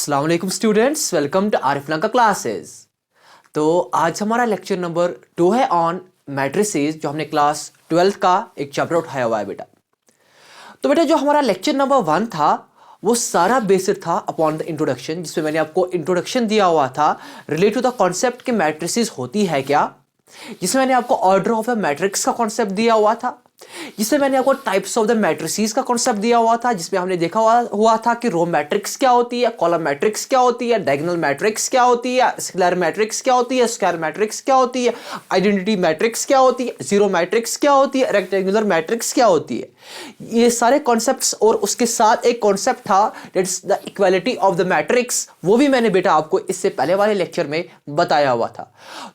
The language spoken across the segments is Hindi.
अस्सलाम वालेकुम स्टूडेंट्स, वेलकम टू आरिफना का क्लासेस। तो आज हमारा लेक्चर नंबर 2 है ऑन मैट्रिसेस, जो हमने क्लास 12th का एक चैप्टर उठाया हुआ है बेटा। तो बेटा जो हमारा लेक्चर नंबर 1 था वो सारा बेस्ड था अपॉन द इंट्रोडक्शन, जिसमें मैंने आपको इंट्रोडक्शन दिया हुआ था रिलेटेड टू द कॉन्सेप्ट कि मैट्रिसेस होती है क्या, जिसमें मैंने आपको ऑर्डर ऑफ द मैट्रिक्स का कॉन्सेप्ट दिया हुआ था, जिसमें मैंने आपको टाइप्स ऑफ द मैट्रिसेस का कॉन्सेप्ट दिया हुआ था, जिसमें हमने देखा हुआ था कि रो मैट्रिक्स क्या होती है, कॉलम मैट्रिक्स क्या होती है, डायगोनल मैट्रिक्स क्या होती है, स्केलर मैट्रिक्स क्या होती है, स्क्वायर मैट्रिक्स क्या होती है, आइडेंटिटी मैट्रिक्स क्या होती है, जीरो मैट्रिक्स क्या होती है, रेक्टेंगुलर मैट्रिक्स क्या होती है। ये सारे कॉन्सेप्ट्स और उसके साथ एक कॉन्सेप्ट था that's the equality of the matrix, वो भी मैंने बेटा आपको इससे पहले वाले लेक्चर में बताया हुआ था।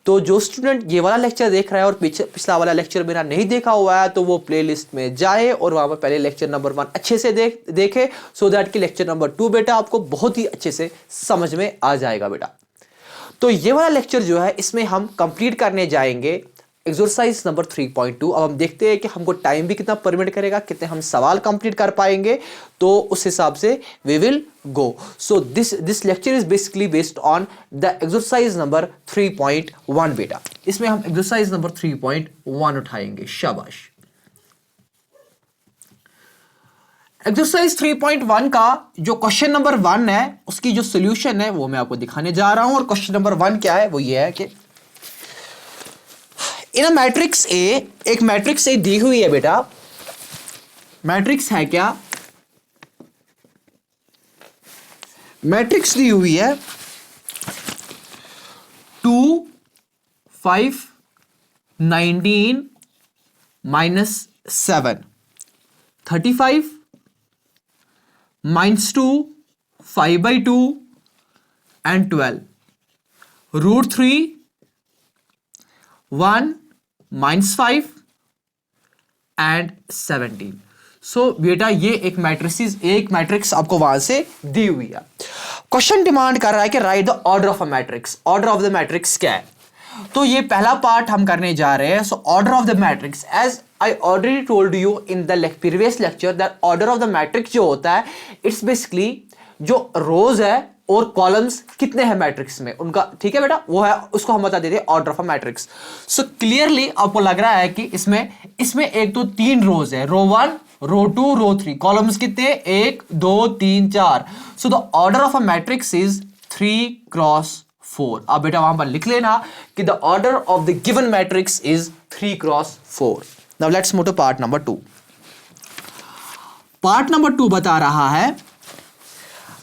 तो जो स्टूडेंट ये वाला लेक्चर देख रहा है और पिछला वाला लेक्चर मेरा नहीं देखा हुआ है तो वो प्लेलिस्ट में जाए और वहां पर पहले लेक्चर नंबर 1 अच्छे से देखे, सो दैट कि लेक्चर नंबर 2 बेटा आपको बहुत ही अच्छे से समझ में आ जाएगा बेटा। तो ये वाला लेक्चर जो है इसमें हम कंप्लीट करने जाएंगे एक्सरसाइज नंबर 3.2। अब हम देखते हैं कि हमको टाइम भी कितना परमिट करेगा, कितने हम सवाल कंप्लीट कर पाएंगे, तो उस हिसाब से we will go. So this lecture is basically based on the exercise number 3.1 बेटा। इसमें हम एक्सरसाइज नंबर 3.1 उठाएंगे, शाबाश। एक्सरसाइज 3.1 का जो क्वेश्चन नंबर 1 है उसकी जो सोल्यूशन है वो मैं आपको दिखाने जा रहा हूं। और क्वेश्चन नंबर 1 क्या है, वो ये है कि इन अ मैट्रिक्स ए, एक मैट्रिक्स ए दी हुई है बेटा। मैट्रिक्स है क्या, मैट्रिक्स दी हुई है 2 5 19 -7 35 -2 5/2 and 12 √3 1 -5 and 17। सो बेटा ये एक मैट्रिक्स आपको वहां से दी हुई है। क्वेश्चन डिमांड कर रहा है कि right the order of a matrix. Order of the matrix क्या है, तो ये पहला पार्ट हम करने जा रहे हैं। So order of the matrix, as I already told you in the previous lecture that order of the matrix जो होता है इट्स बेसिकली जो रोज है और कॉलम्स कितने हैं मैट्रिक्स में उनका, ठीक है बेटा, वो है, उसको हम बता देते हैं order of a matrix. So clearly आपको लग रहा है कि इसमें एक तो 3 रोज है, रो 1 रो 2 रो 3, कॉलम्स कितने 1 2 3 4। So the order of a matrix is 3 × 4। अब बेटा वहां पर लिख लेना कि the order of the given matrix is 3 × 4। Now let's move to part number 2। Part number 2 बता रहा है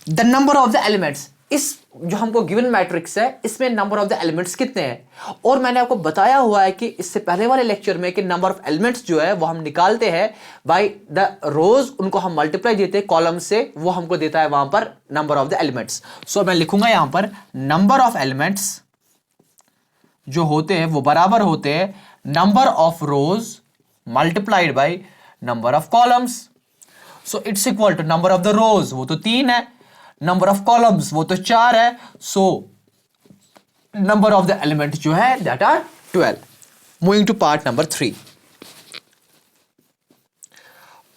the number of the elements. इस जो हमको गिवन मैट्रिक्स है इसमें नंबर ऑफ द एलिमेंट्स कितने हैं, और मैंने आपको बताया हुआ है कि इससे पहले वाले लेक्चर में कि नंबर ऑफ एलिमेंट्स जो है वो हम निकालते हैं बाय द रोज, उनको हम मल्टीप्लाई देते हैं कॉलम से, वो हमको देता है वहां पर नंबर ऑफ द एलिमेंट्स। सो मैं लिखूंगा यहां पर नंबर ऑफ एलिमेंट्स जो होते हैं वो बराबर होते हैं number of rows multiplied by number of columns. So it's equal to number of the rows, वो तो 3 है, नंबर ऑफ कॉलम्स वो तो 4 है, so number of the element जो है that are 12। Moving to part number 3।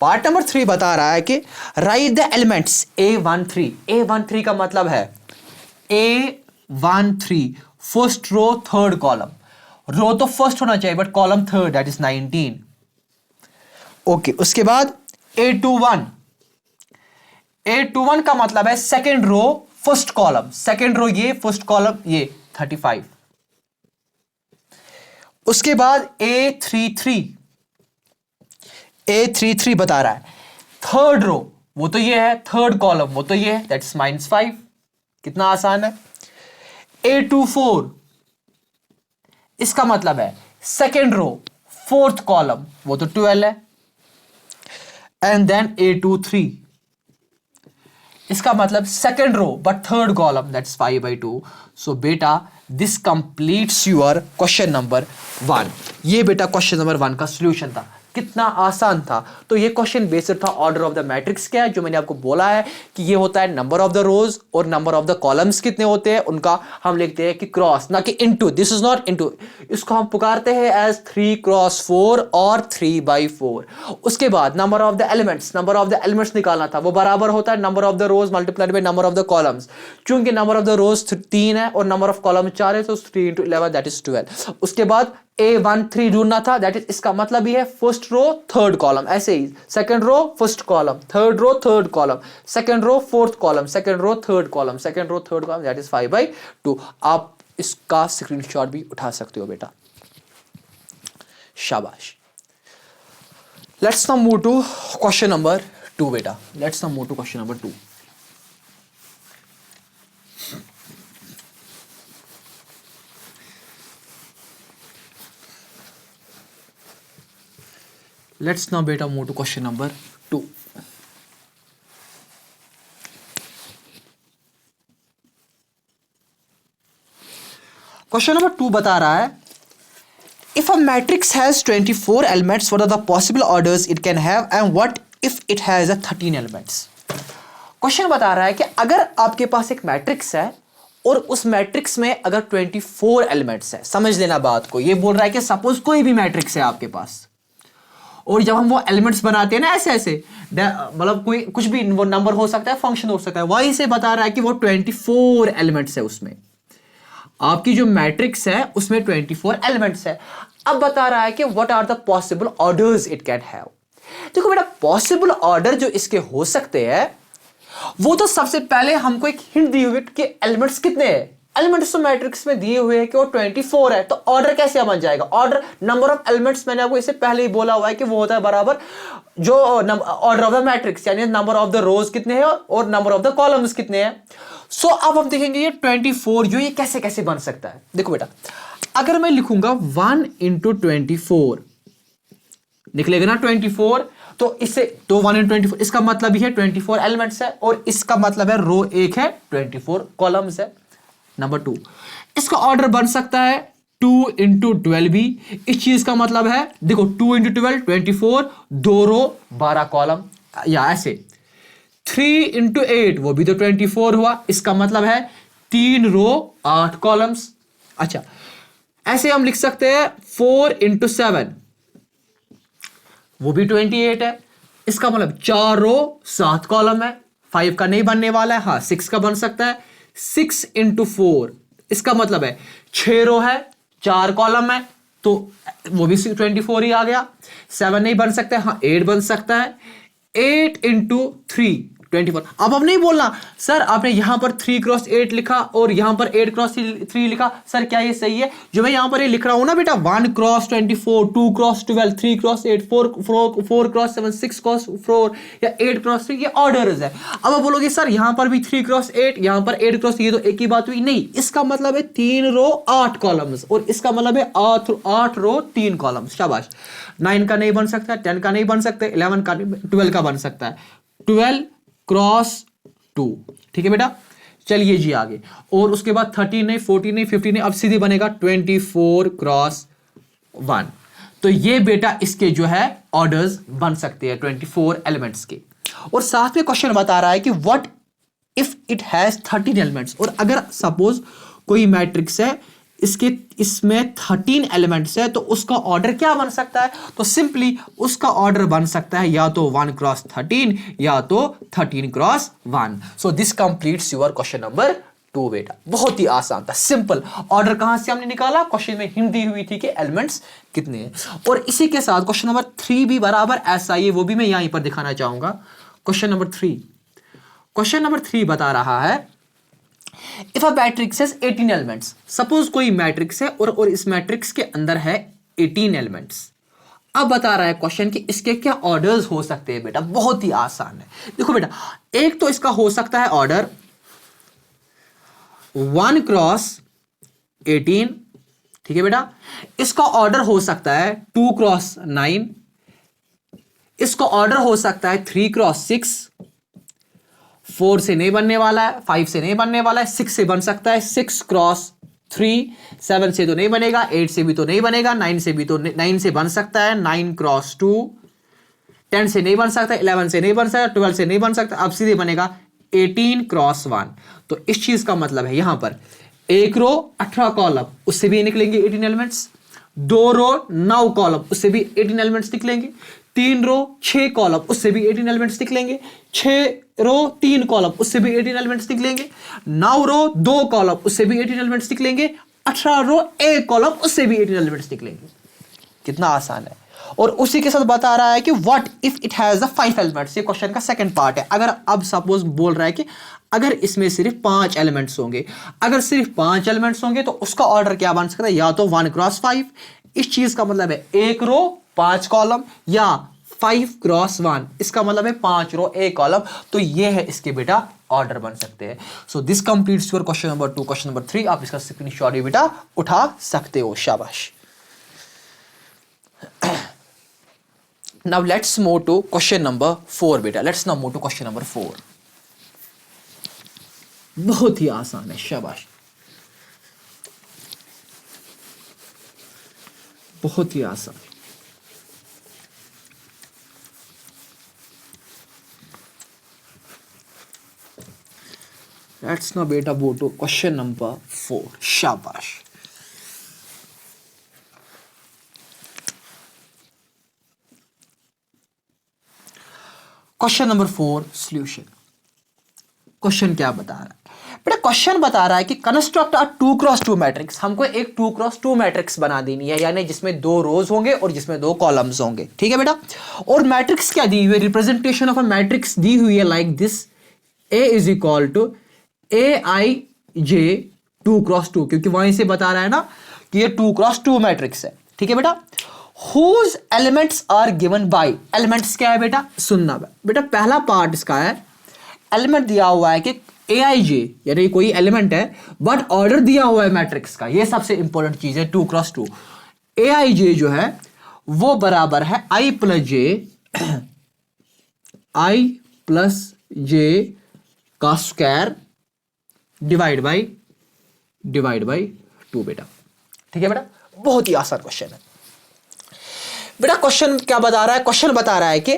Part number 3 बता रहा है कि right the elements A13। A13 का मतलब है A13 first row third column. Row तो फर्स्ट होना चाहिए but column third, that is 19। Okay, उसके बाद A21। A21 का मतलब है second row first column, second row ये फर्स्ट कॉलम ये 35। उसके बाद A33 बता रहा है थर्ड रो, वो तो ये है, थर्ड कॉलम वो तो ये है, दैट्स -5। कितना आसान है। A24 इसका मतलब है सेकेंड रो फोर्थ कॉलम, वो तो 12 है। एंड देन A23 इसका मतलब second row but third column, that's 5/2। So बेटा this completes your question number 1। ये बेटा क्वेश्चन नंबर 1 का सॉल्यूशन था। कितना आसान था। तो ये क्वेश्चन बेस्ड था ऑर्डर ऑफ द मैट्रिक्स क्या है, जो मैंने आपको बोला है कि ये होता है नंबर ऑफ द रोज और नंबर ऑफ द कॉलम्स कितने होते हैं उनका हम लिखते हैं कि क्रॉस, ना कि into. This is not into, इसको हम पुकारते हैं एज 3 क्रॉस 4 और 3/4। उसके बाद number of the elements, number of the elements निकालना था, वो बराबर होता है number of the rows multiplied by number of the columns. चूंकि नंबर ऑफ द रोज 3 है और नंबर ऑफ कॉलम 4 है, तो 3 × 11 दैट इज 12। उसके बाद A13 ढूंढना था, दैट इज इसका मतलब ही है फर्स्ट रो थर्ड कॉलम, ऐसे ही second row first column, third row third column, second row fourth column, second row third column, second row third column, that is 5/2। आप इसका स्क्रीनशॉट भी उठा सकते हो बेटा, शाबाश। Let's now move to question number 2 बेटा, let's now move to question number 2। Let's now beta move to question number 2. Question number 2 बता रहा है if a matrix has 24 elements, what are the possible orders it can have and what if it has a 13 elements? Question बता रहा है कि अगर आपके पास एक मैट्रिक्स है और उस मैट्रिक्स में अगर 24 एलिमेंट्स है, समझ लेना बात को, ये बोल रहा है कि सपोज कोई भी मैट्रिक्स है आपके पास और जब हम वो एलिमेंट्स बनाते हैं ना ऐसे ऐसे, मतलब कोई कुछ भी वो नंबर हो सकता है, फंक्शन हो सकता है, वहीं से बता रहा है कि वो 24 एलिमेंट्स है, उसमें आपकी जो मैट्रिक्स है उसमें 24 एलिमेंट्स है। अब बता रहा है कि what are the possible orders it can have. देखो बेटा, पॉसिबल ऑर्डर जो इसके हो सकते हैं वो तो सबसे पहले हमको एक हिंट दी हुई कि एलिमेंट्स कितने हैं। एलिमेंट्स तो मैट्रिक्स में दिए हुए हैं कि वो 24 है, तो ऑर्डर कैसे बन जाएगा? ऑर्डर नंबर ऑफ एलिमेंट्स मैंने आपको इससे पहले ही बोला हुआ है कि वो होता है बराबर जो ऑर्डर ऑफ द मैट्रिक्स, यानी नंबर ऑफ द रोज कितने हैं और नंबर ऑफ द कॉलम्स कितने हैं। सो अब हम देखेंगे ये 24 जो ये कैसे कैसे बन सकता है। देखो बेटा, अगर मैं लिखूंगा 1 × 24 निकलेगा ना 24, तो इससे तो 1 × 24 इसका मतलब ही है 24 एलिमेंट्स है और इसका मतलब है रो एक है 24 कॉलम्स है। नंबर 2, इसका ऑर्डर बन सकता है 2 × 12 भी। इस चीज का मतलब है देखो 2 × 12 24, 2 रो 12 कॉलम, या ऐसे 3 × 8 वो भी तो 24 हुआ, इसका मतलब है 3 रो 8 कॉलम्स। अच्छा, ऐसे हम लिख सकते हैं 4 × 7 वो भी 28 है, इसका मतलब 4 रो 7 कॉलम है। 5 का नहीं बनने वाला है, हाँ 6 का बन सकता है। 6 × 4 इसका मतलब है 6 रो है 4 कॉलम है, तो वो भी 24 ही आ गया। 7 नहीं बन सकता है, हाँ 8 बन सकता है। 8 × 3 24। अब नहीं बोलना सर आपने यहां पर 3 × 8 लिखा और यहां पर 8 × 3 लिखा, सर क्या ये सही है? जो मैं यहां पर ये लिख रहा हूं ना बेटा, 1 × 24, 2 × 12, 3 × 8, 4 × 7, 6 × 4 या 8 × 3, ये ऑर्डर्स है। अब आप बोलोगे सर यहां पर भी 3 × 8, यहां पर 8 × ये तो एक ही बात हुई। नहीं, इसका मतलब है 3 रो 8 कॉलम्स और इसका मतलब है 8 रो 3 कॉलम्स। शाबाश। 9 का नहीं बन सकता, 10 का नहीं बन सकता, 11 का, 12 का बन सकता है। 12 क्रॉस 2, ठीक है बेटा। चलिए जी आगे, और उसके बाद 13 नहीं, 14 नहीं, 15 नहीं, अब सीधे बनेगा 24 क्रॉस 1। तो ये बेटा इसके जो है ऑर्डर्स बन सकते हैं 24 एलिमेंट्स के। और साथ में क्वेश्चन बता रहा है कि what if it has 13 elements. और अगर सपोज कोई मैट्रिक्स है इसमें 13 एलिमेंट्स है, तो उसका ऑर्डर क्या बन सकता है? तो सिंपली उसका ऑर्डर बन सकता है या तो 1 × 13 या तो 13 × 1। सो this completes your question number 2 बेटा। बहुत ही आसान था, सिंपल। ऑर्डर कहां से हमने निकाला? क्वेश्चन में हिंट दी हुई थी कि एलिमेंट्स कितने हैं। और इसी के साथ क्वेश्चन नंबर 3 भी बराबर ऐसा ही है, वो भी मैं यहीं पर दिखाना चाहूंगा। क्वेश्चन नंबर 3 बता रहा है if a matrix has 18 elements. Suppose कोई मैट्रिक्स है और इस मैट्रिक्स के अंदर है 18 एलिमेंट्स। अब बता रहा है क्वेश्चन कि इसके क्या ऑर्डर्स हो सकते हैं बेटा। बहुत ही आसान है। देखो बेटा, एक तो इसका हो सकता है ऑर्डर 1 × 18, ठीक है बेटा। इसका ऑर्डर हो सकता है 2 × 9, इसका ऑर्डर हो सकता है 3 × 6, 4 से नहीं बनने वाला है, 5 से नहीं बनने वाला है, 6 से बन सकता है, 6 × 3, 7 से तो नहीं बनेगा, 8 से भी तो नहीं बनेगा, 9 से भी तो 9 से बन सकता है, 9 क्रॉस 2, 10 से नहीं बन सकता, 11 से नहीं बन सकता, 12 से नहीं बन सकता, अब सीधे बनेगा 18 क्रॉस 1। तो इस चीज का मतलब है यहां पर एक रो 18 कॉलम, उससे भी निकलेंगे 18 एलिमेंट्स, 2 रो 9 कॉलम, उससे भी 18 एलिमेंट्स निकलेंगे, 3 रो 6 कॉलम, उससे भी 18 एलिमेंट्स निकलेंगे, 6 रो 3 कॉलम, उससे भी 18 एलिमेंट्स निकलेंगे, 9 रो 2 कॉलम, उससे भी 18 एलिमेंट्स निकलेंगे, 18 रो 1 कॉलम, उससे भी 18 एलिमेंट्स निकलेंगे। कितना आसान है। और उसी के साथ बता रहा है कि what if it has the 5 elements, ये क्वेश्चन का सेकंड पार्ट है। अगर अब सपोज बोल रहा है कि अगर इसमें सिर्फ 5 एलिमेंट्स होंगे, अगर सिर्फ 5 एलिमेंट्स होंगे तो उसका ऑर्डर क्या बन सकता है, या तो 1 क्रॉस 5, इस चीज का मतलब है 1 रो 5 कॉलम, या 5 क्रॉस 1, इसका मतलब है 5 रो 1 कॉलम। तो ये है इसके बेटा ऑर्डर बन सकते हैं। सो this completes your question number 2। Question number 3 आप इसका स्क्रीनशॉट भी बेटा उठा सकते हो, शाबाश। Now let's move to question number 4 बेटा। Let's now move to question number 4। बहुत ही आसान है, शाबाश, बहुत ही आसान। Let's now बेटा move to question number 4, शाबाश। Question number 4 solution. क्वेश्चन क्या बता रहा है बेटा, क्वेश्चन बता रहा है कि कंस्ट्रक्ट अ 2 क्रॉस 2 मैट्रिक्स। हमको एक 2 क्रॉस 2 मैट्रिक्स बना देनी है, यानी जिसमें 2 रोज होंगे और जिसमें 2 कॉलम्स होंगे, ठीक है बेटा। और मैट्रिक्स क्या दी हुई है, रिप्रेजेंटेशन ऑफ अ मैट्रिक्स दी हुई है like this, A is equal to AIJ 2 cross 2, क्योंकि वहीं से बता रहा है ना कि ये 2 क्रॉस 2 मैट्रिक्स है, ठीक है बेटा। Whose elements are given by, elements क्या है बेटा, सुनना बेटा, पहला पार्ट इसका है एलिमेंट दिया हुआ है कि AIJ यानी कोई एलिमेंट है, बट ऑर्डर दिया हुआ है मैट्रिक्स का, ये सबसे इंपॉर्टेंट चीज है 2 क्रॉस 2। AIJ जो है वो बराबर है I प्लस जे का स्क्वायर डिवाइड बाई 2 बेटा, ठीक है बेटा। बहुत ही आसान क्वेश्चन है बेटा। क्वेश्चन क्या बता रहा है, क्वेश्चन बता रहा है कि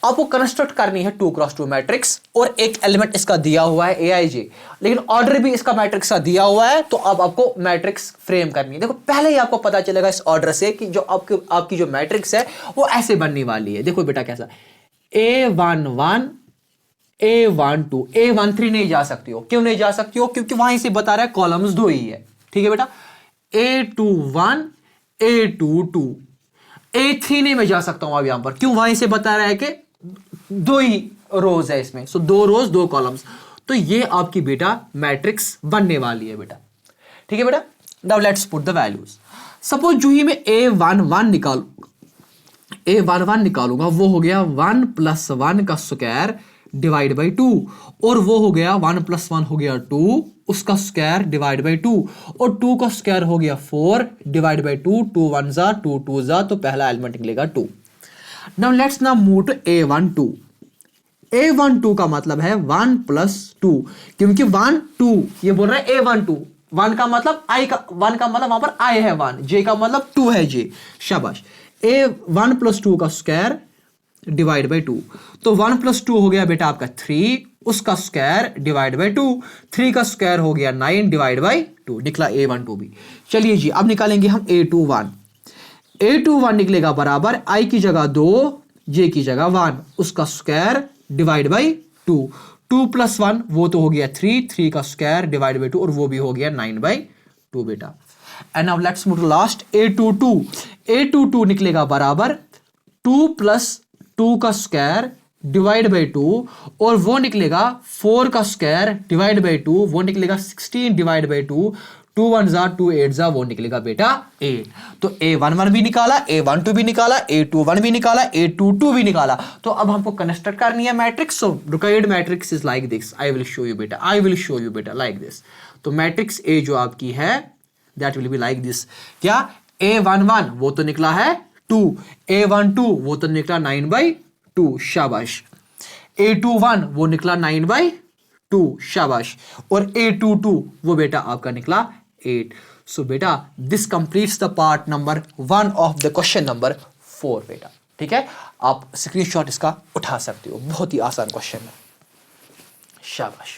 आपको कंस्ट्रक्ट करनी है 2 क्रॉस 2 मैट्रिक्स, और एक एलिमेंट इसका दिया हुआ है AIJ, लेकिन ऑर्डर भी इसका मैट्रिक्स का दिया हुआ है। तो अब आपको मैट्रिक्स फ्रेम करनी है। देखो पहले ही आपको पता चलेगा इस ऑर्डर से कि जो आपकी जो मैट्रिक्स है वो ऐसे बनने वाली है। देखो बेटा कैसा, A11 A12 A13 नहीं जा सकती हो। क्यों नहीं जा सकती हो, क्योंकि वहीं से बता रहा है कॉलम्स 2 ही है, ठीक है बेटा। A21 A22 A3 नहीं मैं जा सकता हूं अब यहां पर, क्यों, वहीं से बता रहा है कि 2 ही रोज है इसमें, सो 2 रोज 2 कॉलम्स। तो ये आपकी बेटा मैट्रिक्स बनने वाली है बेटा, ठीक है बेटा। Now let's put the values. Suppose जो ही मैं A11 निकालूंगा वो हो गया 1 + 1 का स्क्वायर डिवाइड बाई 2, और वो हो गया 1 + 1 हो गया 2 उसका स्क्वायर डिवाइड बाई 2, और 2 का स्क्वायर हो गया 4 डिवाइड बाई 2, 2 1 जा 2 2 जा, तो पहला एलिमेंट निकलेगा 2। Now let's now move to A12। A12 का मतलब है 1 + 2, क्योंकि 1 2 ये बोल रहा है A12, 1 का मतलब I का, 1 का मतलब वहां पर I है 1, J का मतलब 2 है J, शाबाश। A1 + 2 का स्क्वायर डिवाइड बाई 2, तो 1 + 2 हो गया बेटा आपका 3, उसका स्क्वायर डिवाइड बाई 2, 3 का स्क्वायर हो गया 9 डिवाइड बाई 2, निकला A12 भी। चलिए जी अब निकालेंगे हम A21 निकलेगा बराबर I की जगह 2 J की जगह 1, उसका स्क्वायर डिवाइड बाई 2, 2 + 1 वो तो हो गया 3, 3 का स्क्वायर डिवाइड बाई 2, और वो भी हो गया 9/2 बेटा। And now let's move to last A22 निकलेगा बराबर 2 + 2 का स्क्वायर डिवाइड बाई 2, और वो निकलेगा 4 का स्क्वायर डिवाइड बाई 2, वो निकलेगा 16 डिवाइड बाई 2, 2 1 जा 2 8 जा, वो निकलेगा बेटा 8। तो A11 भी निकाला, A12 भी निकाला, A21 भी निकाला, A22 भी निकाला। तो अब हमको कंस्ट्रक्ट करनी है matrix. So required matrix is like this, I will show you बेटा लाइक दिस। तो मैट्रिक्स A जो आपकी है that will be like this. क्या, A11 वो तो निकला है 2, A12 वो तो निकला 9/2, शाबाश। A21 वो निकला 9/2, शाबाश। और A22 वो बेटा आपका निकला 8। सो बेटा this completes the part number 1 of the question number 4 बेटा। ठीक है, आप स्क्रीनशॉट इसका उठा सकते हो, बहुत ही आसान क्वेश्चन है, शाबाश।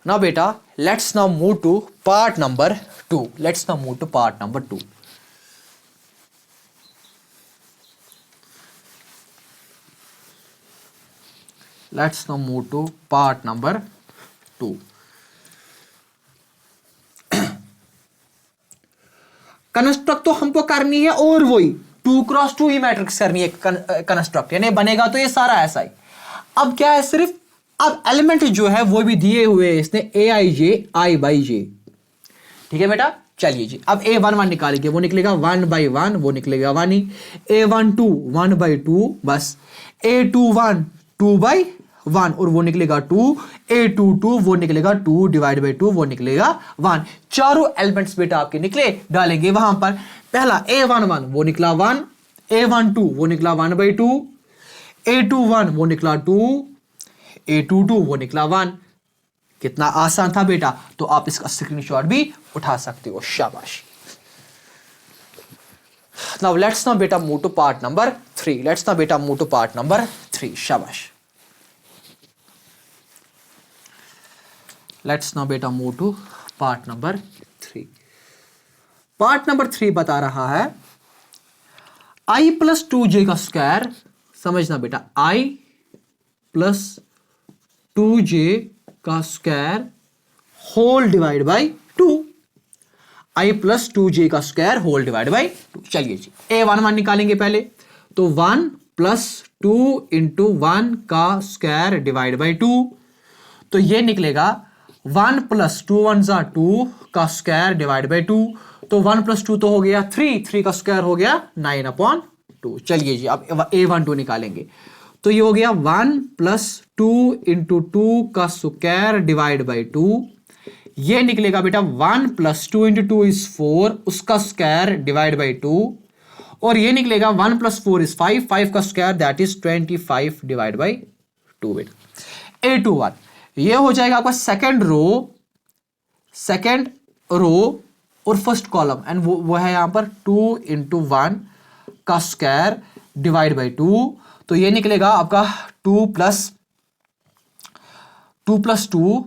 नाउ बेटा let's now move to part number 2। Let's now move to part number 2। Let's now move to part number 2। Construct तो हमको करनी है और वही 2x2 ही मैट्रिक्स करनी है कंस्ट्रक्ट, यानी बनेगा तो ये सारा ऐसा ही। अब क्या है, सिर्फ अब एलिमेंट जो है वो भी दिए हुए हैं इसने aij i/j। ठीक है बेटा, चलिए जी अब a11 निकालेंगे, वो निकलेगा 1/1, वो निकलेगा 1 ही। a12 1/2 बस, a21 2/1 और वो निकलेगा 2। a22 वो निकलेगा 2 डिवाइड बाई 2, वो निकलेगा 1। चारों एलिमेंट्स बेटा आपके निकले, डालेंगे वहां पर। पहला a11 वो निकला 1, a12 वो निकला 1/2, a21 वो निकला 2, a22 वो निकला 1। कितना आसान था बेटा, तो आप इसका स्क्रीनशॉट भी उठा सकते हो, शाबाश। नाउ लेट्स नाउ बेटा move to part number 3। Let's now बेटा मूव टू पार्ट नंबर 3, शाबाश। लेट्स नाउ बेटा move to part number 3। Part number 3 बता रहा है i प्लस 2j का स्क्वायर, समझना बेटा, i प्लस 2j का square whole divide by 2। i plus 2j का स्क्वायर होल डिवाइड बाई 2। चलिए जी a11 निकालेंगे पहले, तो 1 प्लस 2 इंटू 1 का स्क्वायर डिवाइड बाई 2, तो ये निकलेगा 1 प्लस 2 1 जा 2 का स्क्वायर डिवाइड बाई 2, तो 1 प्लस 2 तो हो गया 3 का स्क्वायर हो गया 9/2। चलिए जी अब a12 निकालेंगे, तो ये हो गया 1 प्लस 2 इंटू 2 का स्क्वायर डिवाइड बाई 2, ये निकलेगा बेटा 1 प्लस 2 इंटू 2 इज 4, उसका स्क्वायर डिवाइड बाई 2, और ये निकलेगा 1 प्लस 4 इज 5 का square that is 25 divide by 2 बेटा। a21 ये हो जाएगा आपका सेकेंड रो और फर्स्ट कॉलम, एंड वो है यहां पर 2 इंटू 1 का स्क्वायर डिवाइड बाई 2, तो ये निकलेगा आपका 2 प्लस 2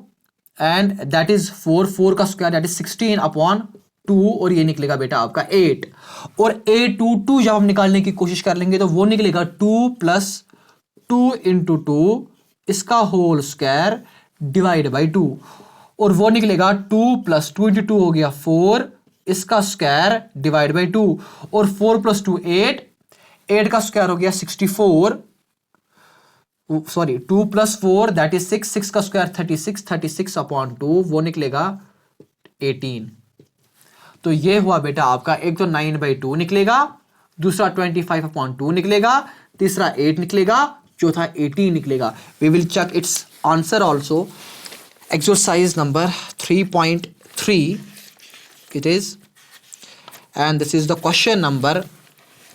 एंड दैट इज 4 का स्क्वायर दैट इज 16/2, और ये निकलेगा बेटा आपका 8। और a22 जब हम निकालने की कोशिश कर लेंगे तो वो निकलेगा 2 प्लस 2 इंटू 2 इसका होल स्क्वायर डिवाइड बाई 2, और वो निकलेगा 2 प्लस 2 इंटू 2 हो गया 4 इसका स्क्वायर डिवाइड बाई 2, और 4 प्लस 2 8 का स्क्वायर हो गया 64, सॉरी 2 प्लस 4 दैट इज 6 का स्क्वायर 36/2, वो निकलेगा 18। तो ये हुआ बेटा आपका, एक तो 9/2 निकलेगा, दूसरा 25/2 निकलेगा, तीसरा 8 निकलेगा, चौथा 18 निकलेगा। We will check its answer also. Exercise number 3.3 it is, and this is the question number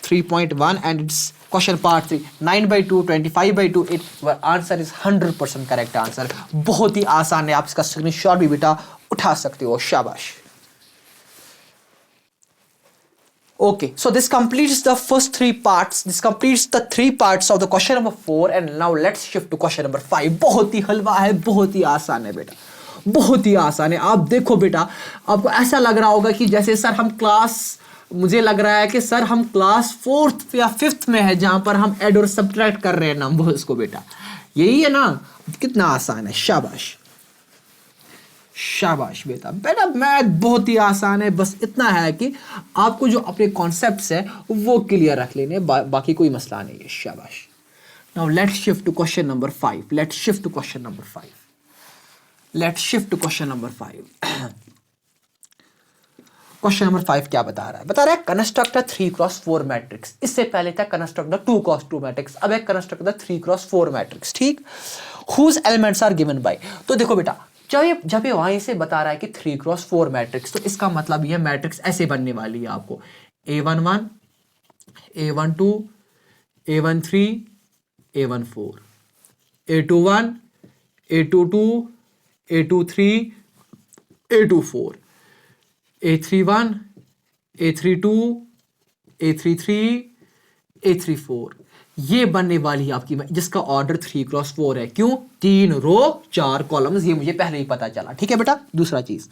3.1 and it's question part 3, 9/2 25/2, it answer is 100% correct answer। बहुत ही आसान है, आप इसका स्क्रीनशॉट भी बेटा उठा सकते हो, शाबाश। Okay, so this completes the first 3 parts. This completes the 3 parts of the question number 4, and now let's shift to question number 5। बहुत ही हलवा है, बहुत ही आसान है बेटा, बहुत ही आसान है। आप देखो बेटा, आपको ऐसा लग रहा होगा कि जैसे सर हम क्लास, मुझे लग रहा है कि सर हम क्लास 4th या 5th में है, जहां पर हम ऐड और सब्ट्रैक्ट कर रहे हैं नंबर्स को बेटा। यही है ना, कितना आसान है, शाबाश शाबाश बेटा। बेटा मैथ बहुत ही आसान है, बस इतना है कि आपको जो अपने कॉन्सेप्ट्स है वो क्लियर रख लेने, बाकी कोई मसला नहीं है, शाबाश। Now let's shift to question number 5। Let's shift to question number 5। Let's shift to question number 5। Question number 5 क्या बता रहा है? बता रहा है कंस्ट्रक्ट अ 3x4 मैट्रिक्स। इससे पहले था कंस्ट्रक्ट द 2x2 मैट्रिक्स, अब है कंस्ट्रक्ट द 3x4 मैट्रिक्स, ठीक। Whose elements are given by. तो देखो बेटा, जब ये वहीं से बता रहा है कि 3x4 मैट्रिक्स, तो इसका मतलब ये मैट्रिक्स ऐसे बनने वाली है आपको a11 a12 a13 a14 a21 a22 a23 a24। A31, A32, A33, A34, ये बनने वाली है आपकी, जिसका ऑर्डर 3x4 है। क्यों? 3 रो 4 कॉलम्स, ये मुझे पहले ही पता चला। ठीक है बेटा। दूसरा चीज,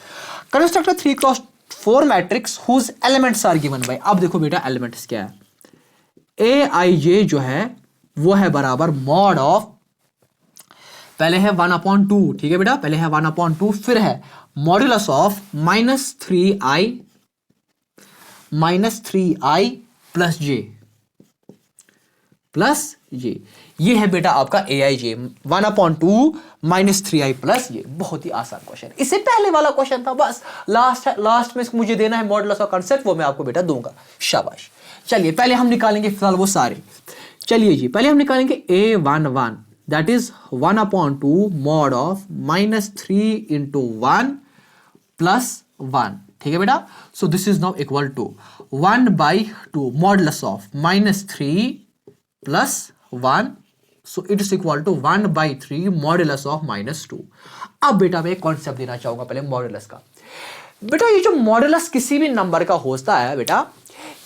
construct 3x4 matrix whose elements are given by. अब देखो बेटा एलिमेंट्स क्या है। Aij जो है वो है बराबर मॉड ऑफ, पहले है 1/2, ठीक है बेटा, पहले है 1/2, फिर है मॉड्यूलस ऑफ -3i प्लस जे। ये है बेटा आपका Aij 1/2 -3i प्लस ये। बहुत ही आसान क्वेश्चन, इससे पहले वाला क्वेश्चन था, बस लास्ट में मुझे देना है मॉडुलस ऑफ कंसेप्ट, वो मैं आपको बेटा दूंगा। शाबाश। चलिए पहले हम निकालेंगे फिलहाल वो सारे। चलिए जी, पहले हम निकालेंगे A11, that is 1/2 mod of -3 × 1 + 1। ठीक है बेटा। So this is now equal to 1/2 modulus of -3 + 1, so it is equal to 1/3 modulus of -2। अब बेटा मैं एक कॉन्सेप्ट देना चाहूंगा पहले मॉडुलस का। बेटा ये जो मॉडुलस किसी भी नंबर का होता है बेटा,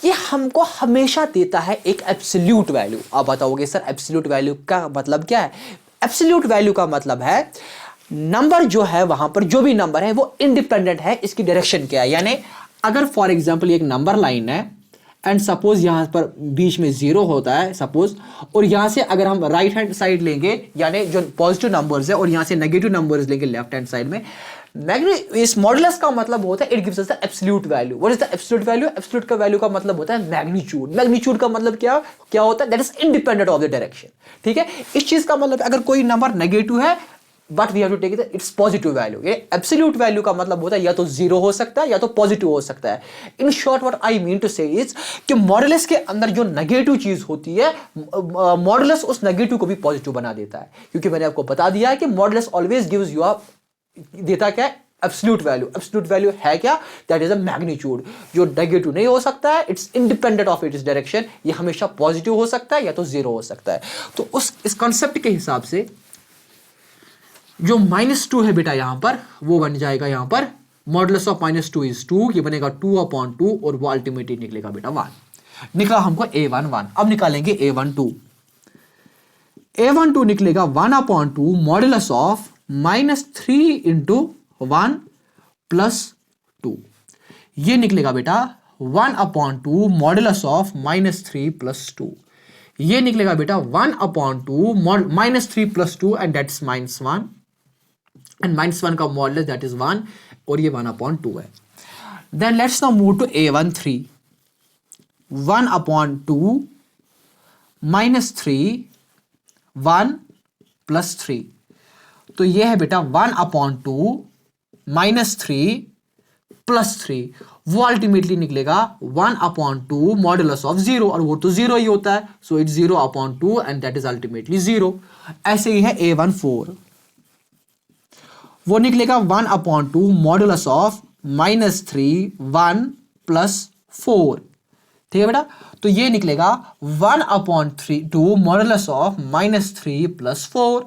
ये हमको हमेशा देता है एक एब्सोल्यूट वैल्यू। आप बताओगे सर एब्सोल्यूट वैल्यू का मतलब क्या है? एब्सोल्यूट वैल्यू का मतलब है नंबर जो है वहां पर जो भी नंबर है वो इंडिपेंडेंट है, इसकी डायरेक्शन क्या है। यानी अगर फॉर एग्जांपल एक नंबर लाइन है एंड सपोज यहां पर बीच में 0 होता है सपोज, और यहां से अगर हम राइट हैंड साइड लेंगे यानी जो पॉजिटिव नंबर्स है, और यहां से नेगेटिव नंबर्स लेंगे लेफ्ट हैंड साइड में, इस मॉडुलस का मतलब होता है it gives us the absolute value. What is the absolute value? Absolute का वैल्यू का मतलब होता है मैग्नीट्यूड। मैग्नीट्यूड का मतलब क्या होता है? That is independent of the direction. ठीक है। इस चीज का मतलब अगर कोई नंबर नेगेटिव है but we have to take its positive value. ये एब्सोल्यूट वैल्यू का मतलब होता है या तो 0 हो सकता है या तो पॉजिटिव हो सकता है। In short what I mean to say is कि मॉडुलस के अंदर जो नेगेटिव चीज होती है, मॉडुलस उस नेगेटिव को भी पॉजिटिव बना देता है। क्योंकि मैंने आपको बता दिया है कि मॉडुलस ऑलवेज गिव्स यू अ, देता क्या है? Absolute value. एब्सोल्यूट वैल्यू है क्या? दैट इज अ मैग्नीट्यूड, जो नेगेटिव नहीं हो सकता है, it's independent of its direction. ये हमेशा पॉजिटिव हो सकता है या तो 0 हो सकता है। तो इस कॉन्सेप्ट के हिसाब से जो -2 है बेटा यहां पर, वो बन जाएगा यहां पर मॉडुलस ऑफ -2 इज 2, ये बनेगा 2/2, और वो अल्टीमेटली निकलेगा बेटा 1। निकला हमको A11। अब निकालेंगे A12। A12 निकलेगा 1/2 मॉडुलस ऑफ -3 × 1 + 2। ये निकलेगा बेटा 1/2 मॉडुलस ऑफ -3 + 2। ये निकलेगा बेटा 1/2 -3 + 2 एंड दैट इज -1, एंड -1 का मॉडुलस दैट इज 1, और ये 1/2 है। Then let's now move to A13। 1/2 -3 1 + 3, तो ये है बेटा 1/2 -3 + 3, वो अल्टीमेटली निकलेगा 1/2 मॉडुलस ऑफ 0, और वो तो 0 ही होता है, so it's 0/2 and that is ultimately 0। ऐसे ही है A14। वो निकलेगा 1/2 मॉडुलस ऑफ -3 1 + 4। ठीक है बेटा। तो ये निकलेगा 1/2 मॉडुलस ऑफ -3 + 4,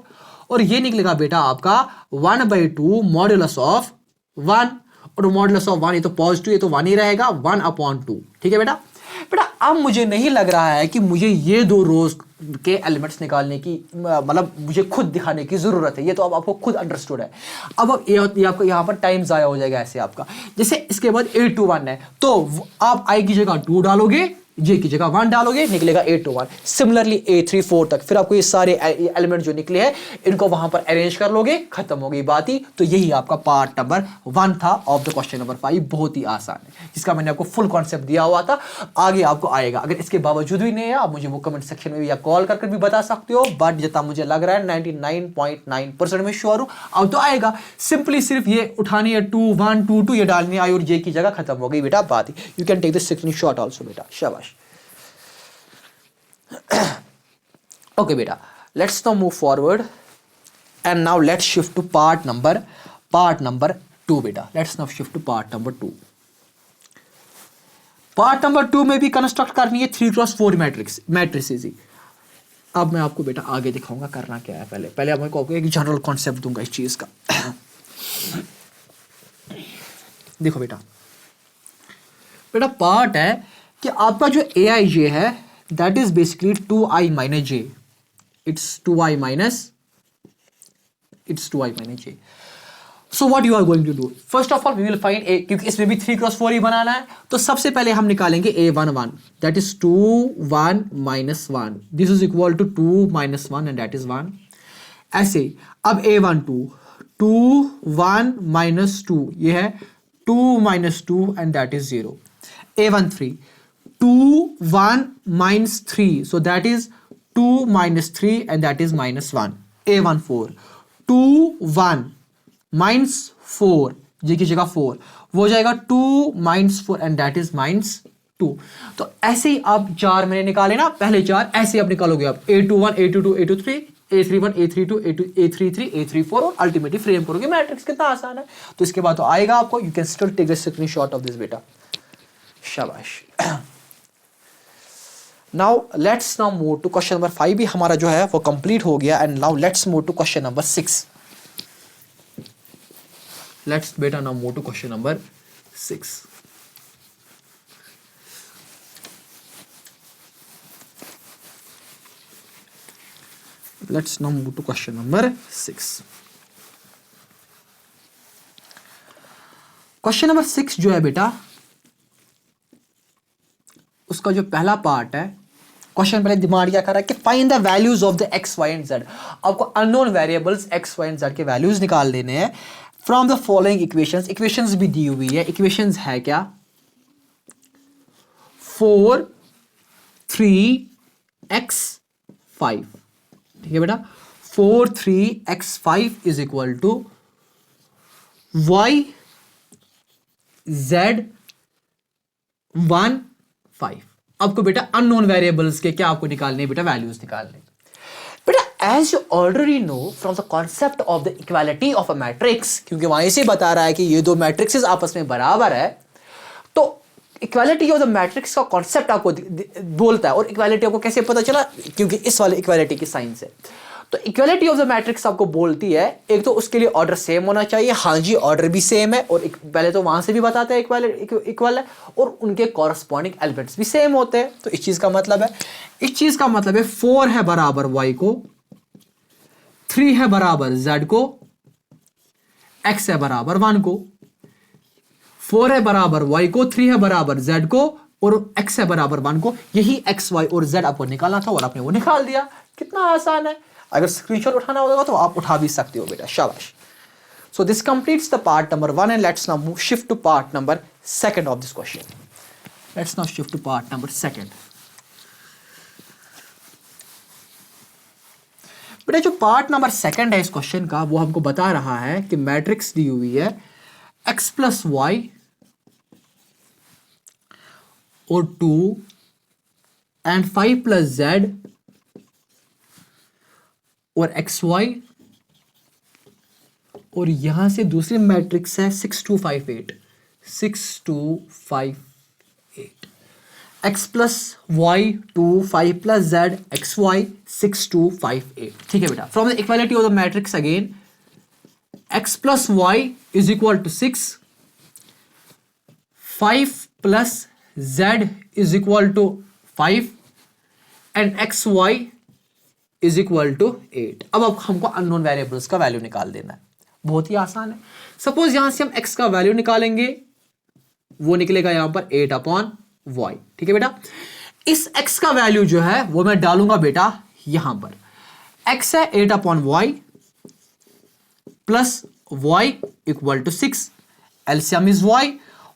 और ये निकलेगा बेटा आपका 1/2 मॉडुलस ऑफ 1, और मॉडुलस ऑफ 1 ये तो पॉजिटिव, ये तो 1 ही रहेगा 1/2। ठीक है बेटा। बेटा अब मुझे नहीं लग रहा है कि मुझे ये दो रोज के एलिमेंट्स निकालने की, मतलब मुझे खुद दिखाने की जरूरत है। ये तो अब आपको खुद अंडरस्टूड है। अब ये आपको यहाँ पर टाइम जाया हो जाएगा ऐसे आपका। जैसे इसके बाद 821 है, तो आप आई की जगह 2 डालोगे, जे की जगह 1 डालोगे, निकलेगा 821। सिमिलरली A34 तक फिर आपको ये सारे एलिमेंट जो निकले हैं इनको वहां पर अरेंज कर लोगे, खत्म हो गई बात ही। तो यही आपका पार्ट नंबर 1 था ऑफ द क्वेश्चन नंबर 5। बहुत ही आसान है, जिसका मैंने आपको फुल कॉन्सेप्ट दिया हुआ था। आगे आपको आएगा। अगर इसके बावजूद भी नहीं है, आप मुझे वो कमेंट सेक्शन में भी या कॉल करके भी बता सकते हो, बट जितना मुझे लग रहा है 99.9% में श्योर हूं अब तो आएगा। सिंपली सिर्फ ये उठानी है 2 1 2 2, ये डालनी है आई और जे की जगह, खत्म हो गई बेटा बात ही। You can take this screenshot also बेटा, शाबाश। Okay beta, let's now move forward and now let's shift to part number 2 beta. Let's now shift to part number 2. Part number 2 में भी कंस्ट्रक्ट करनी है 3x4 मैट्रिसेस ही। अब मैं आपको बेटा आगे दिखाऊंगा करना क्या है। पहले मैं आपको एक जनरल कॉन्सेप्ट दूंगा इस चीज का। देखो बेटा बेटा पार्ट है कि आपका जो ए आई जे है that is basically 2i minus J, it's 2i minus J. So what you are going to do, first of all we will find A, क्योंकि इसमें भी 3x4 ही बनाना है, तो सबसे पहले हम निकालेंगे a11 that is 2 1 minus 1, this is equal to 2 minus 1 and that is 1. ऐसे अब a12 2 1 माइनस 2, ये है 2 minus 2 and that is 0. a13 2 1 minus 3, so that is 2 minus 3 and that is minus 1. a14 2 1 minus 4, ये की जगह 4, वो जाएगा 2 minus 4 and that is minus 2. तो ऐसे ही आप चार मैंने निकाले ना, पहले चार ऐसे आप निकालोगे आप a21 a22 a23 a31 a32 a33 a34 और अल्टीमेटली फ्रेम करोगे मैट्रिक्स. कितना आसान है. तो इसके बाद तो आएगा आपको, you can still take the screenshot of this बेटा. शाबाश. Now let's now move to question number 5 भी हमारा जो है वो कंप्लीट हो गया. And now let's move to question number 6. Let's beta now move to question number 6. Let's now move to question number 6. Question number 6 जो है बेटा, उसका जो पहला पार्ट है, क्वेश्चन पहले दिमाग क्या कर रहा है कि find the values of the X Y and Z. आपको unknown variables X Y and Z के वैल्यूज निकाल देने हैं from the following equations. Equations भी दी हुई है. इक्वेशंस है क्या, 4 3x5. ठीक है बेटा, 4 3x5 is equal to y z 1 5. आपको बेटा अननोन वेरिएबल्स के क्या आपको निकालने हैं बेटा, वैल्यूज निकालने. बेटा as you already know from the concept of the equality of a matrix, क्योंकि वहां से बता रहा है कि ये दो मैट्रिक्सेस आपस में बराबर है, तो इक्वालिटी ऑफ द मैट्रिक्स का कॉन्सेप्ट आपको बोलता है. और इक्वालिटी आपको कैसे पता चला, क्योंकि इस वाले इक्वालिटी की साइन से. तो इक्वालिटी ऑफ द मैट्रिक्स आपको बोलती है एक तो उसके लिए ऑर्डर सेम होना चाहिए. हाँ जी, ऑर्डर भी सेम है, और पहले तो वहां से भी बताते हैं इक्वल है, और उनके कॉरस्पॉन्डिंग एलिमेंट्स भी सेम होते हैं. तो इस चीज का मतलब है, 4 है बराबर y को, 3 है बराबर z को, x है बराबर 1 को. 4 है बराबर y को, 3 है बराबर z को, और x है बराबर 1 को. यही x y और z आपको निकालना था और आपने वो निकाल दिया. कितना आसान है. अगर स्क्रीनशॉट उठाना होगा तो आप उठा भी सकते हो बेटा. शाबाश. So this completes the part number 1 and let's now move shift to part number 2 of this question. Let's now shift to part number 2. बेटा जो पार्ट नंबर 2 है इस क्वेश्चन का, वो हमको बता रहा है कि मैट्रिक्स दी हुई है x प्लस वाई और 2 एंड 5 प्लस जेड और एक्स वाई, और यहां से दूसरी मैट्रिक्स है 6 2 5 8. x plus Y 2 5 plus Z X Y 6 2 5 8. ठीक है बेटा, from the equality of the matrix again, x plus Y is equal to 6, 5 plus Z is equal to 5 and X Y is equal to 8. अब हमको अननोन वेरिएबल्स का वैल्यू निकाल देना है. बहुत ही आसान है. सपोज यहां से हम x का वैल्यू निकालेंगे, वो निकलेगा यहां पर 8/y. ठीक है बेटा, इस x का वैल्यू जो है वो मैं डालूंगा बेटा यहां पर. x है 8/y plus y equal to 6. LCM is y,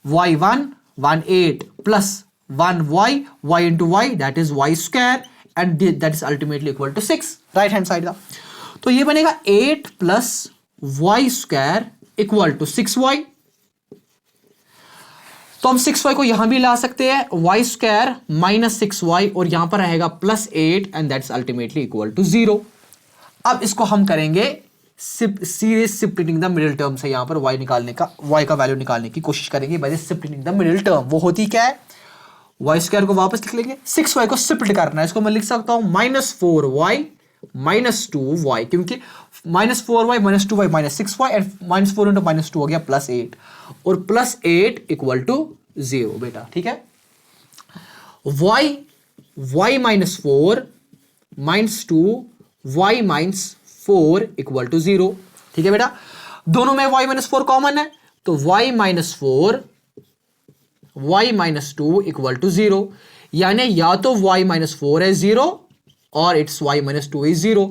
y1 18 plus 1y, y into Y that is y square and that is ultimately equal to 6 right hand side का. तो ये बनेगा 8 plus Y square equal to 6y. तो हम 6y को यहां भी ला सकते हैं, y स्क्वायर माइनस 6y, और यहां पर रहेगा plus 8 and that's ultimately equal to 0. अब इसको हम करेंगे series shifting the middle term से. यहां पर y निकालने का, y का वैल्यू निकालने की कोशिश करेंगे bye shifting the middle term. वो होती क्या है, वाई स्क्वायर को वापस लिख लेंगे, 6y को शिफ्ट करना है. इसको मैं लिख सकता हूं -4y -2y, क्योंकि -4y -2y -6y and -4 into -2 हो गया +8, और +8 इक्वल टू 0 बेटा, ठीक है। y minus 4 minus 2 y minus 4 equal to 0, ठीक है बेटा। दोनों में y माइनस 4 कॉमन है, तो y minus 4 y minus 2 equal to 0, यानी या तो y माइनस 4 है 0 और इट्स y माइनस 2 इज 0।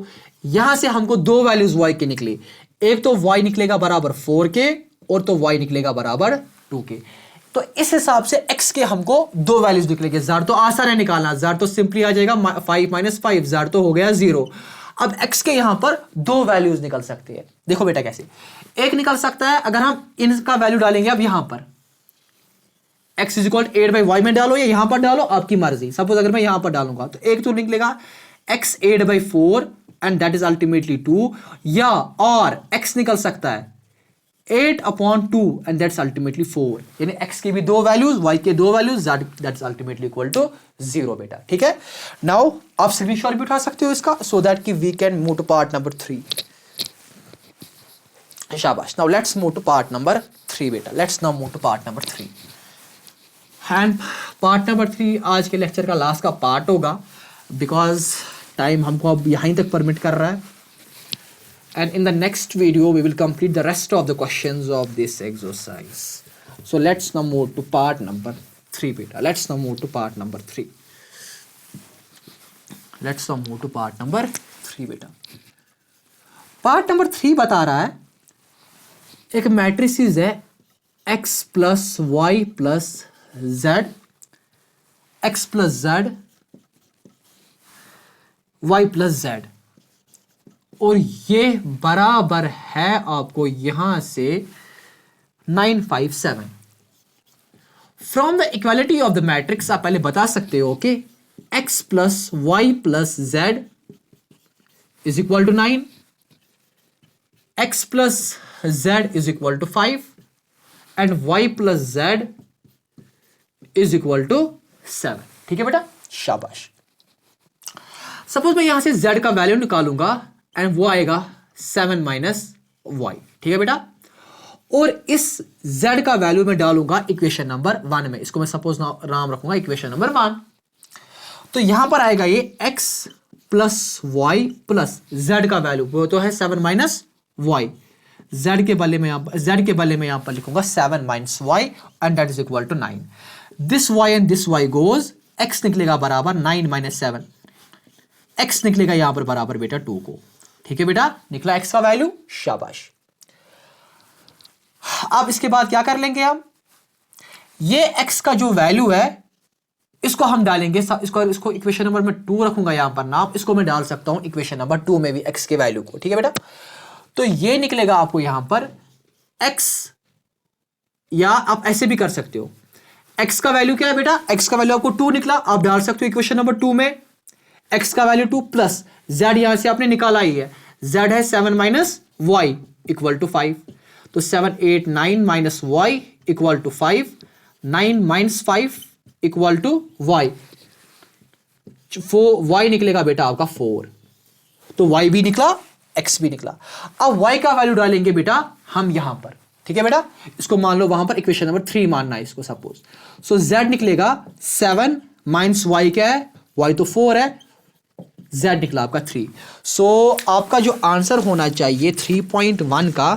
यहां से हमको दो वैल्यूज y की निकली, एक तो y निकलेगा बराबर 4 के और तो y निकलेगा बराबर 2 के। तो इस हिसाब से x के हमको दो वैल्यूज निकलेंगे। ज़ार तो आसान है निकालना, ज़ार तो सिंपली आ जाएगा 5 माइनस 5, ज़ार तो हो गया 0। अब x के यहां पर दो वैल्यूज निकल सकती है। देखो बेटा कैसे, एक निकल सकता है अगर हम इनका वैल्यू डालेंगे, अब यहां पर x इज इक्वल 8/y में डालो या यहां पर डालो, आपकी मर्जी। सपोज अगर मैं यहां पर डालूंगा तो एक तो निकलेगा x 8/4 and that is ultimately 2, या और x निकल सकता है 8/2 एंड दैट्स अल्टीमेटली 4, यानी x के भी दो वैल्यूज, y के दो values, that is ultimately equal to 0 बेटा, ठीक है। नाउ आप स्क्रीनशॉट भी उठा सकते हो इसका, सो दैट कि we can move to part number 3। शाबाश। Now let's move to part number 3 बेटा, let's now move to part number 3। And part number 3 आज के लेक्चर का लास्ट का पार्ट होगा, बिकॉज टाइम हमको अब यहीं तक परमिट कर रहा है। And in the next video we will complete the rest of the questions of this exercise. So let's now move to part number 3 बेटा, let's now move to part number 3, let's now move to part number 3 बेटा। पार्ट नंबर 3 बता रहा है एक मैट्रिसेस है x plus y plus z, x plus z, y plus z, और ये बराबर है आपको यहां से 957। From the equality of the matrix आप पहले बता सकते हो कि x plus y plus z is equal to 9, x plus z is equal to 5 and y plus z is equal to 7, ठीक है बेटा, शाबाश। सपोज मैं यहां से z का वैल्यू निकालूंगा एंड वो आएगा 7 माइनस वाई, ठीक है बेटा, और इस z का वैल्यू मैं डालूंगा इक्वेशन नंबर 1 में, इसको मैं सपोज नाम रखूंगा इक्वेशन नंबर 1। तो यहां पर आएगा ये x plus y plus z का वैल्यू, वो तो है 7 माइनस वाई, z के बदले में यहां पर लिखूंगा 7 minus y and that is equal to 9। This y and this y goes, x निकलेगा बराबर 9 माइनस 7, x निकलेगा यहां पर बराबर बेटा 2 को, ठीक है बेटा, निकला x का वैल्यू, शाबाश। अब इसके बाद क्या कर लेंगे हम, ये x का जो वैल्यू है इसको हम डालेंगे, इसको इक्वेशन नंबर में 2 रखूंगा यहां पर नाम, इसको मैं डाल सकता हूं इक्वेशन नंबर 2 में भी x के वैल्यू को, ठीक है बेटा। तो ये निकलेगा आपको यहां पर x, या आप ऐसे भी कर सकते हो, x का वैल्यू क्या है बेटा, x का वैल्यू आपको 2 निकला, आप डाल सकते हो इक्वेशन नंबर 2 में x का वैल्यू 2 प्लस z यहां से आपने निकाला ही है, z है 7 माइनस वाई इक्वल टू 5, तो 7 8 9 minus y equal to 5, 9 minus 5 equal to y, 4y निकलेगा बेटा आपका 4, तो y भी निकला x भी निकला। अब y का वैल्यू डालेंगे बेटा हम यहां पर, ठीक है बेटा, इसको मान लो वहां पर इक्वेशन नंबर 3 मानना है इसको सपोज। सो z निकलेगा 7 माइनस y क्या है, y तो 4 है, z निकला आपका 3। सो आपका जो आंसर होना चाहिए 3.1 का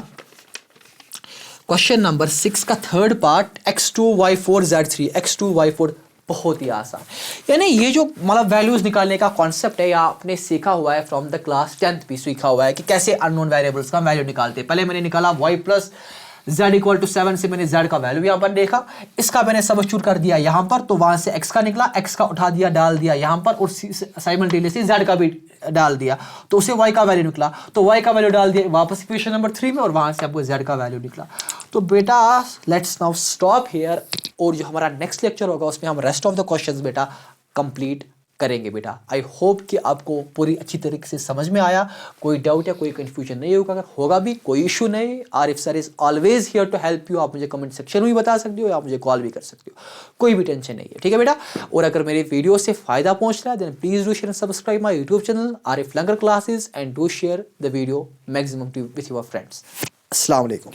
क्वेश्चन नंबर 6 का third part x2 y4 z3, x2 y4, बहुत ही आसान। यानी ये जो मतलब वैल्यूज निकालने का कॉन्सेप्ट है, या आपने सीखा हुआ है फ्रॉम द क्लास 10th भी सीखा हुआ है कि कैसे अननोन वेरिएबल्स का वैल्यू निकालते हैं। पहले मैंने निकाला y plus z equal to 7 से मैंने z का वैल्यू यहां पर देखा, इसका मैंने सब्स्टिट्यूट कर दिया यहां पर, तो वहां से x का निकला, x का उठा दिया डाल दिया यहां पर, और साइमल्टेनियसली z का भी डाल दिया, तो उसे y का वैल्यू निकला, तो y का वैल्यू डाल दिया वापस इक्वेशन नंबर 3 में, और वहां से आपको z का वैल्यू निकला। तो बेटा लेट्स नाउ स्टॉप हियर, और जो हमारा नेक्स्ट लेक्चर होगा उसमें हम रेस्ट ऑफ द क्वेश्चंस बेटा कंप्लीट करेंगे बेटा। आई होप कि आपको पूरी अच्छी तरीके से समझ में आया, कोई डाउट या कोई कंफ्यूजन नहीं होगा, अगर होगा भी कोई इशू नहीं, Arif sir is always here to help you. आप मुझे कमेंट सेक्शन में भी बता सकते हो या आप मुझे कॉल भी कर सकते हो, कोई भी टेंशन नहीं है, ठीक है बेटा। और अगर मेरे वीडियो से फायदा पहुंच रहा है then please do share and subscribe my YouTube channel Arif Langar classes and do share the video maximum with your friends. अस्सलाम वालेकुम।